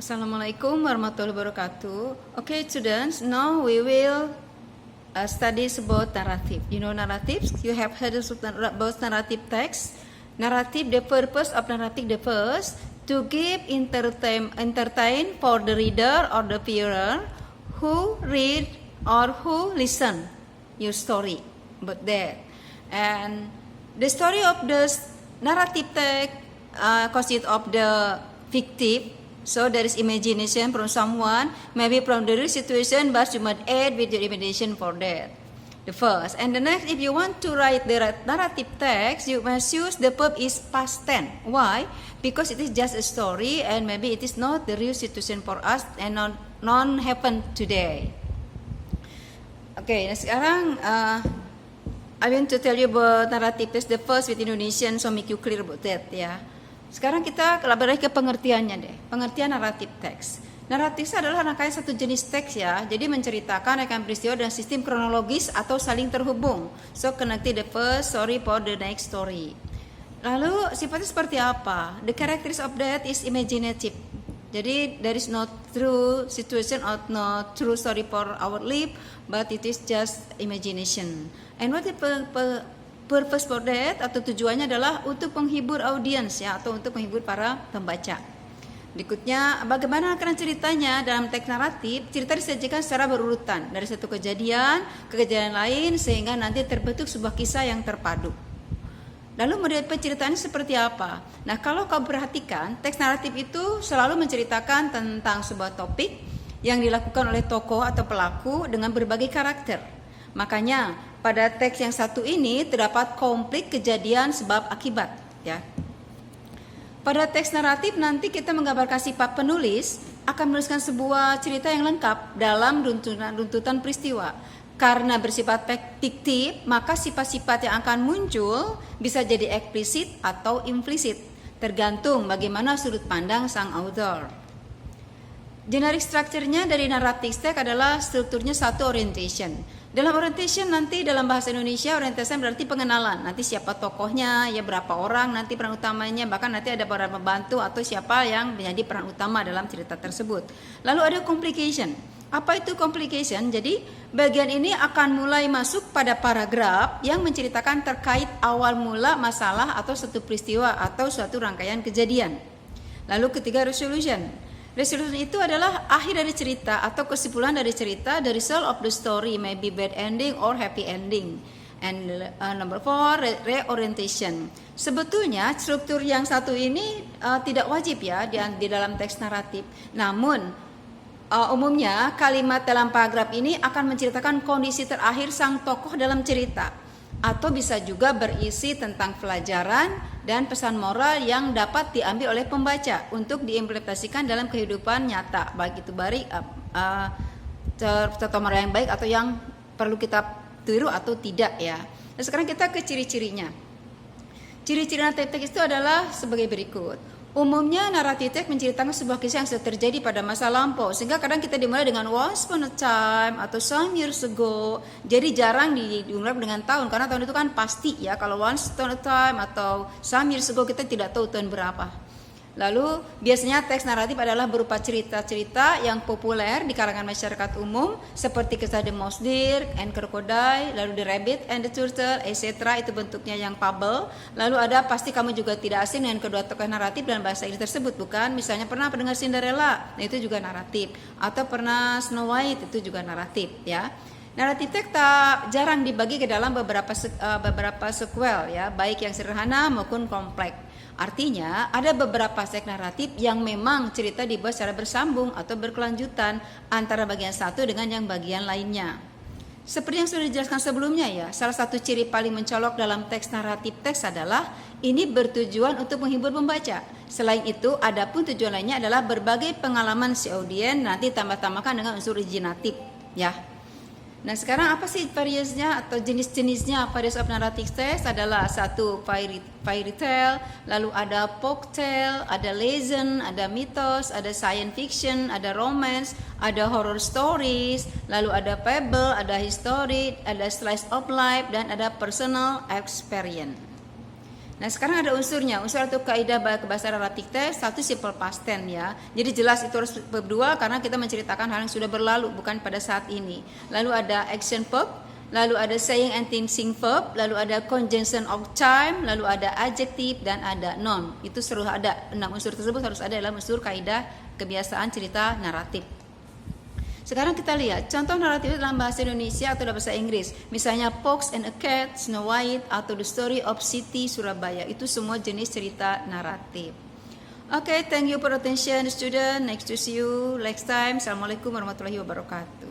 Assalamualaikum warahmatullahi wabarakatuh. Okay, students, now we will study about narrative. You know narratives? You have heard about narrative text. Narrative, the purpose of narrative, the first, to give entertain for the reader or the viewer who read or who listen your story about that. And the story of the narrative text consists of the fictive. So there is imagination from someone, maybe from the real situation, but you must add with your imagination for that. The first. And the next, if you want to write the narrative text, you must use the verb is past tense. Why? Because it is just a story and maybe it is not the real situation for us and non happen today. Okay, sekarang I want to tell you about narrative text. The first with Indonesian, so make you clear about that ya. Sekarang kita kelabarai ke pengertiannya deh. Pengertian naratif teks. Naratif adalah rangkaian satu jenis teks ya. Jadi menceritakan akan peristiwa dengan sistem kronologis atau saling terhubung. So connected the first story for the next story. Lalu sifatnya seperti apa? The characteristics of that is imaginative. Jadi there is no true situation or no true story for our life, but it is just imagination. And what is purpose for that atau tujuannya adalah untuk menghibur audiens ya atau untuk menghibur para pembaca. Berikutnya, bagaimana akan ceritanya dalam teks naratif? Cerita disajikan secara berurutan dari satu kejadian ke kejadian lain sehingga nanti terbentuk sebuah kisah yang terpadu. Lalu model penceritaannya seperti apa? Nah, kalau kau perhatikan, teks naratif itu selalu menceritakan tentang sebuah topik yang dilakukan oleh tokoh atau pelaku dengan berbagai karakter. Makanya pada teks yang satu ini terdapat konflik kejadian sebab akibat ya. Pada teks naratif nanti kita menggambarkan sifat penulis akan menuliskan sebuah cerita yang lengkap dalam runtutan peristiwa. Karena bersifat fiktif, maka sifat-sifat yang akan muncul bisa jadi eksplisit atau implisit, tergantung bagaimana sudut pandang sang author. Generic structure-nya dari narrative text adalah strukturnya satu orientation. Dalam orientation nanti dalam bahasa Indonesia orientation berarti pengenalan. Nanti siapa tokohnya, ya berapa orang nanti peran utamanya, bahkan nanti ada para pembantu atau siapa yang menjadi peran utama dalam cerita tersebut. Lalu ada complication. Apa itu complication? Jadi bagian ini akan mulai masuk pada paragraf yang menceritakan terkait awal mula masalah atau suatu peristiwa atau suatu rangkaian kejadian. Lalu ketiga resolution. Resolution itu adalah akhir dari cerita atau kesimpulan dari cerita, the result of the story may be bad ending or happy ending. And number 4, reorientation. Sebetulnya struktur yang satu ini tidak wajib ya di dalam teks naratif. Namun umumnya kalimat dalam paragraf ini akan menceritakan kondisi terakhir sang tokoh dalam cerita. Atau bisa juga berisi tentang pelajaran dan pesan moral yang dapat diambil oleh pembaca untuk diimplementasikan dalam kehidupan nyata, baik itu contoh moral yang baik atau yang perlu kita tiru atau tidak ya. Nah, sekarang kita ke ciri-cirinya. Ciri-ciri naratif teks itu adalah sebagai berikut. Umumnya naratif teks menceritakan sebuah kisah yang sudah terjadi pada masa lampau, sehingga kadang kita dimulai dengan once upon a time atau some years ago. Jadi jarang diungkap dengan tahun, karena tahun itu kan pasti ya. Kalau once upon a time atau some years ago kita tidak tahu tahun berapa. Lalu biasanya teks naratif adalah berupa cerita-cerita yang populer di kalangan masyarakat umum seperti kisah The Mouse Deer and Crocodile, lalu The Rabbit and the Turtle, etc. Itu bentuknya yang fable. Lalu ada pasti kamu juga tidak asing dengan kedua tokoh naratif dalam bahasa Inggris tersebut, bukan? Misalnya pernah mendengar Cinderella, nah itu juga naratif. Atau pernah Snow White, itu juga naratif ya. Naratif teks tak jarang dibagi ke dalam beberapa sequel ya, baik yang sederhana maupun kompleks. Artinya ada beberapa teks naratif yang memang cerita dibuat secara bersambung atau berkelanjutan antara bagian satu dengan yang bagian lainnya. Seperti yang sudah dijelaskan sebelumnya ya, salah satu ciri paling mencolok dalam teks naratif teks adalah ini bertujuan untuk menghibur pembaca. Selain itu, adapun tujuan lainnya adalah berbagai pengalaman si audien nanti tambah-tambahkan dengan unsur originatif ya. Nah, sekarang apa sih variasinya atau jenis-jenisnya? Variety of narrative text adalah satu fairy tale, lalu ada folk tale, ada legend, ada mitos, ada science fiction, ada romance, ada horror stories, lalu ada fable, ada history, ada slice of life, dan ada personal experience. Nah, sekarang ada unsurnya. Unsur atau kaidah bahasa naratif teks, satu simple past tense ya. Jadi jelas itu harus verb 2 karena kita menceritakan hal yang sudah berlalu, bukan pada saat ini. Lalu ada action verb, lalu ada saying and thinking verb, lalu ada conjunction of time, lalu ada adjective dan ada noun. Itu selalu ada. 6 unsur tersebut harus ada dalam unsur kaidah kebiasaan cerita naratif. Sekarang kita lihat contoh naratif dalam bahasa Indonesia atau dalam bahasa Inggris. Misalnya Fox and a Cat, Snow White, atau The Story of City Surabaya. Itu semua jenis cerita naratif. Okay, thank you for attention student. Next to see you next time. Assalamualaikum warahmatullahi wabarakatuh.